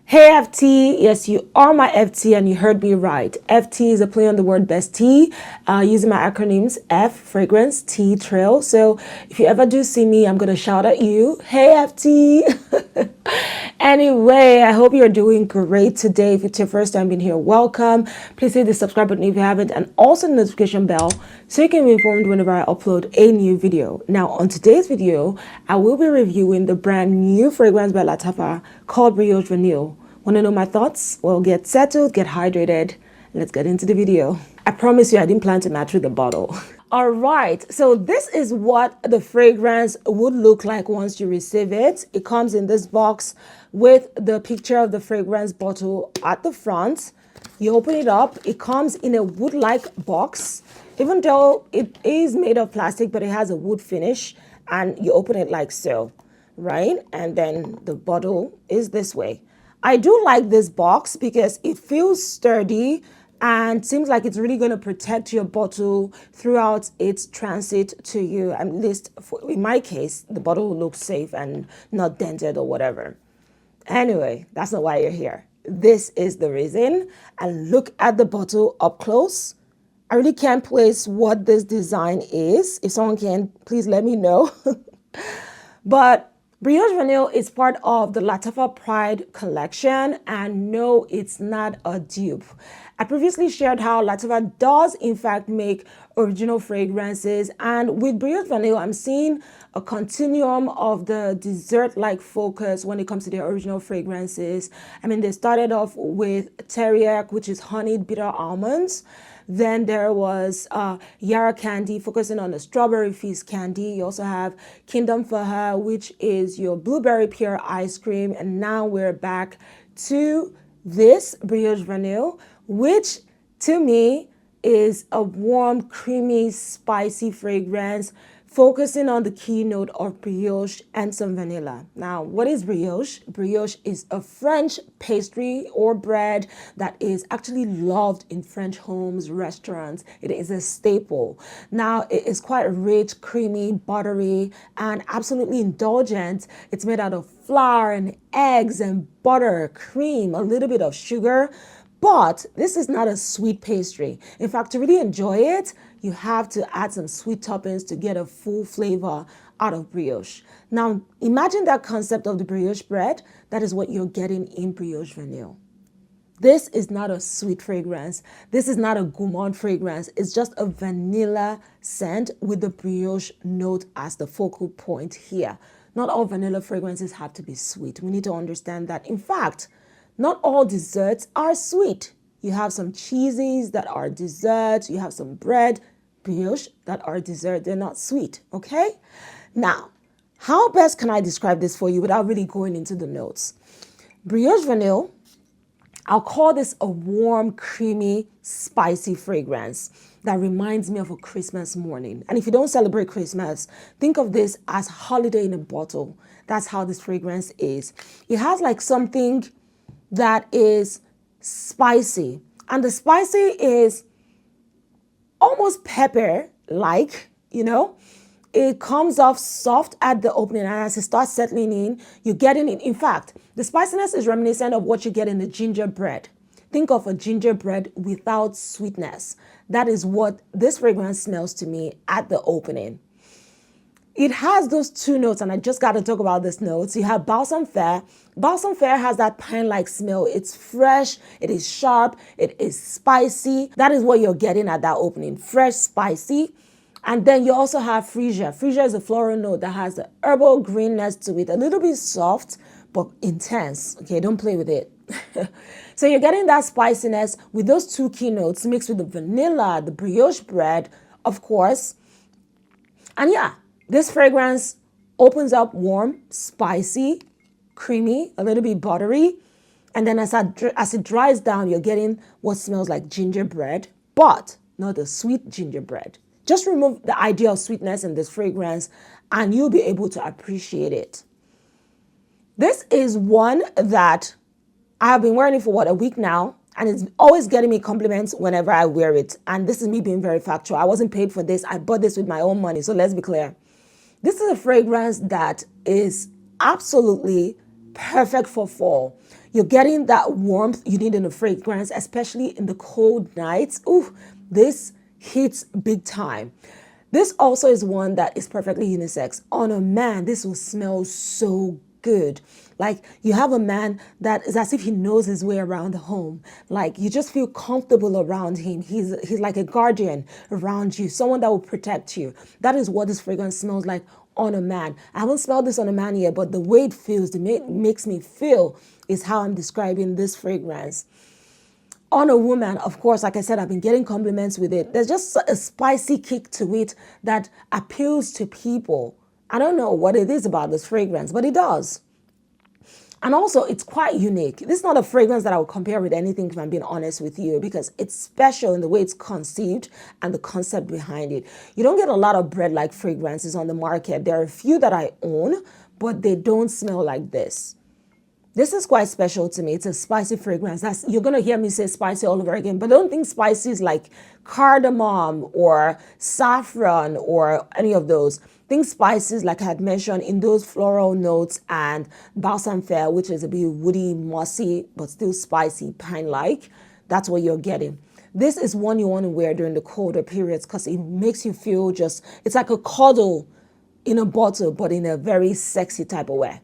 Hey FT, yes, you are my FT and you heard me right. FT is a play on the word bestie, using my acronyms F, fragrance, T, trail. So if you ever do see me, I'm going to shout at you, hey FT. Anyway, I hope you're doing great today. If it's your first time being here, welcome. Please hit the subscribe button if you haven't, and also the notification bell so you can be informed whenever I upload a new video. Now, on today's video, I will be reviewing the brand new fragrance by Lattafa called Brioche Vanille. Want to know my thoughts? Well, get settled, get hydrated, and let's get into the video. I promise you I didn't plan to match with the bottle. All right, so this is what the fragrance would look like once you receive it. It comes in this box with the picture of the fragrance bottle at the front. You open it up, it comes in a wood-like box, even though it is made of plastic, but it has a wood finish, and you open it like so, right? And then the bottle is this way. I do like this box because it feels sturdy and seems like it's really going to protect your bottle throughout its transit to you. At least in my case, the bottle looks safe and not dented or whatever. Anyway, that's not why you're here. This is the reason. And look at the bottle up close. I really can't place what this design is. If someone can, please let me know. But Brioche Vanille is part of the Lattafa Pride collection, and no, it's not a dupe. I previously shared how Lattafa does in fact make original fragrances, and with Brioche Vanille, I'm seeing a continuum of the dessert-like focus when it comes to their original fragrances. I mean, they started off with Teriyaki, which is honeyed bitter almonds. Then there was Yara Candy, focusing on the strawberry fizz candy. You also have Kingdom for Her, which is your blueberry pure ice cream. And now we're back to this Brioche Vanille, which to me is a warm, creamy, spicy fragrance, focusing on the keynote of brioche and some vanilla. Now, what is brioche? Brioche is a French pastry or bread that is actually loved in French homes, restaurants. It is a staple. Now, it is quite rich, creamy, buttery, and absolutely indulgent. It's made out of flour and eggs and butter, cream, a little bit of sugar. But this is not a sweet pastry. In fact, to really enjoy it, you have to add some sweet toppings to get a full flavor out of brioche. Now, imagine that concept of the brioche bread. That is what you're getting in Brioche Vanille. This is not a sweet fragrance. This is not a gourmand fragrance. It's just a vanilla scent with the brioche note as the focal point here. Not all vanilla fragrances have to be sweet. We need to understand that. In fact, not all desserts are sweet. You have some cheeses that are desserts. You have some bread, brioche, that are dessert. They're not sweet, okay? Now, how best can I describe this for you without really going into the notes? Brioche Vanille, I'll call this a warm, creamy, spicy fragrance that reminds me of a Christmas morning. And if you don't celebrate Christmas, think of this as holiday in a bottle. That's how this fragrance is. It has like something that is spicy, and the spicy is almost pepper-like, you know. It comes off soft at the opening, and as it starts settling in, you're getting it. In fact, the spiciness is reminiscent of what you get in the gingerbread. Think of a gingerbread without sweetness. That is what this fragrance smells to me at the opening. It has those two notes, and I just got to talk about these notes. You have Balsam Fair. Balsam Fair has that pine-like smell. It's fresh, it is sharp, it is spicy. That is what you're getting at that opening, fresh, spicy. And then you also have Freesia. Freesia is a floral note that has the herbal greenness to it, a little bit soft, but intense. Okay, don't play with it. So you're getting that spiciness with those two key notes mixed with the vanilla, the brioche bread, of course. And yeah, this fragrance opens up warm, spicy, creamy, a little bit buttery. And then as it dries down, you're getting what smells like gingerbread, but not a sweet gingerbread. Just remove the idea of sweetness in this fragrance and you'll be able to appreciate it. This is one that I have been wearing it for a week now, and it's always getting me compliments whenever I wear it. And this is me being very factual. I wasn't paid for this. I bought this with my own money, so let's be clear. This is a fragrance that is absolutely perfect for fall. You're getting that warmth you need in a fragrance, especially in the cold nights. Ooh, this hits big time. This also is one that is perfectly unisex. On a man, this will smell so good. Like you have a man that is as if he knows his way around the home. Like you just feel comfortable around him. He's like a guardian around you, someone that will protect you. That is what this fragrance smells like on a man. I haven't smelled this on a man yet, but the way it feels, makes me feel is how I'm describing this fragrance. On a woman, of course, like I said, I've been getting compliments with it. There's just a spicy kick to it that appeals to people. I don't know what it is about this fragrance, but it does. And also, it's quite unique. This is not a fragrance that I would compare with anything, if I'm being honest with you, because it's special in the way it's conceived and the concept behind it. You don't get a lot of bread-like fragrances on the market. There are a few that I own, but they don't smell like this. This is quite special to me. It's a spicy fragrance. You're going to hear me say spicy all over again, but don't think spicy is like cardamom or saffron or any of those. Think spices, like I had mentioned, in those floral notes and balsam fir, which is a bit woody, mossy, but still spicy, pine-like. That's what you're getting. This is one you want to wear during the colder periods because it makes you feel it's like a cuddle in a bottle, but in a very sexy type of way.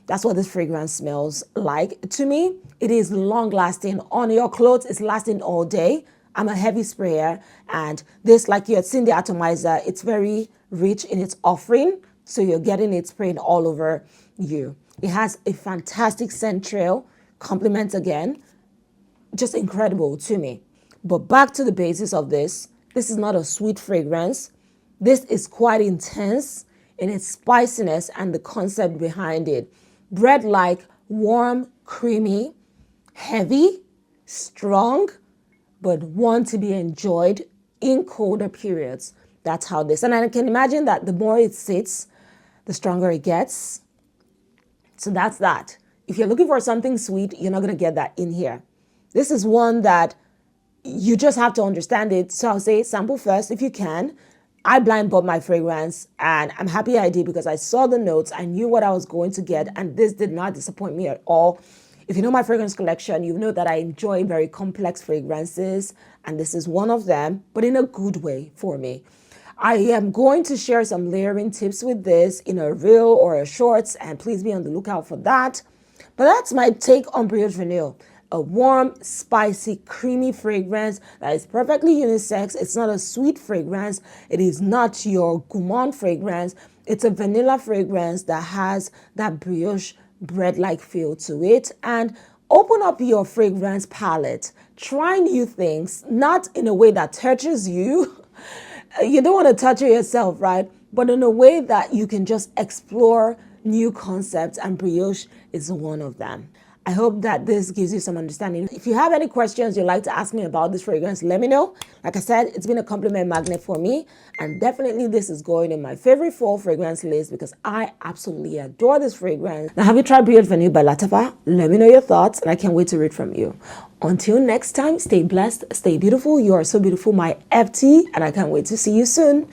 That's what this fragrance smells like. To me, it is long lasting. On your clothes, it's lasting all day. I'm a heavy sprayer, and this, like you had seen the atomizer, it's very rich in its offering, so you're getting it spraying all over you. It has a fantastic scent trail, compliments again, just incredible to me. But back to the basis of this is not a sweet fragrance. This is quite intense in its spiciness and the concept behind it. Bread-like, warm, creamy, heavy, strong, but one to be enjoyed in colder periods. That's how this, and I can imagine that the more it sits, the stronger it gets. So that's that. If you're looking for something sweet, you're not going to get that in here. This is one that you just have to understand it. So I'll say sample first if you can. I blind bought my fragrance, and I'm happy I did because I saw the notes. I knew what I was going to get, and this did not disappoint me at all. If you know my fragrance collection, you know that I enjoy very complex fragrances, and this is one of them, but in a good way for me. I am going to share some layering tips with this in a reel or a shorts, and please be on the lookout for that. But that's my take on Brioche Vanille. A warm, spicy, creamy fragrance that is perfectly unisex. It's not a sweet fragrance. It is not your gourmand fragrance. It's a vanilla fragrance that has that brioche bread-like feel to it. And open up your fragrance palette. Try new things, not in a way that touches you. You don't want to touch it yourself, right? But in a way that you can just explore new concepts, and brioche is one of them. I hope that this gives you some understanding. If you have any questions you'd like to ask me about this fragrance, let me know. Like I said, it's been a compliment magnet for me, and definitely this is going in my favorite fall fragrance list because I absolutely adore this fragrance. Now, have you tried Brioche Vanille by Lattafa? Let me know your thoughts, and I can't wait to read from you. Until next time, stay blessed, stay beautiful. You are so beautiful, my FT, and I can't wait to see you soon.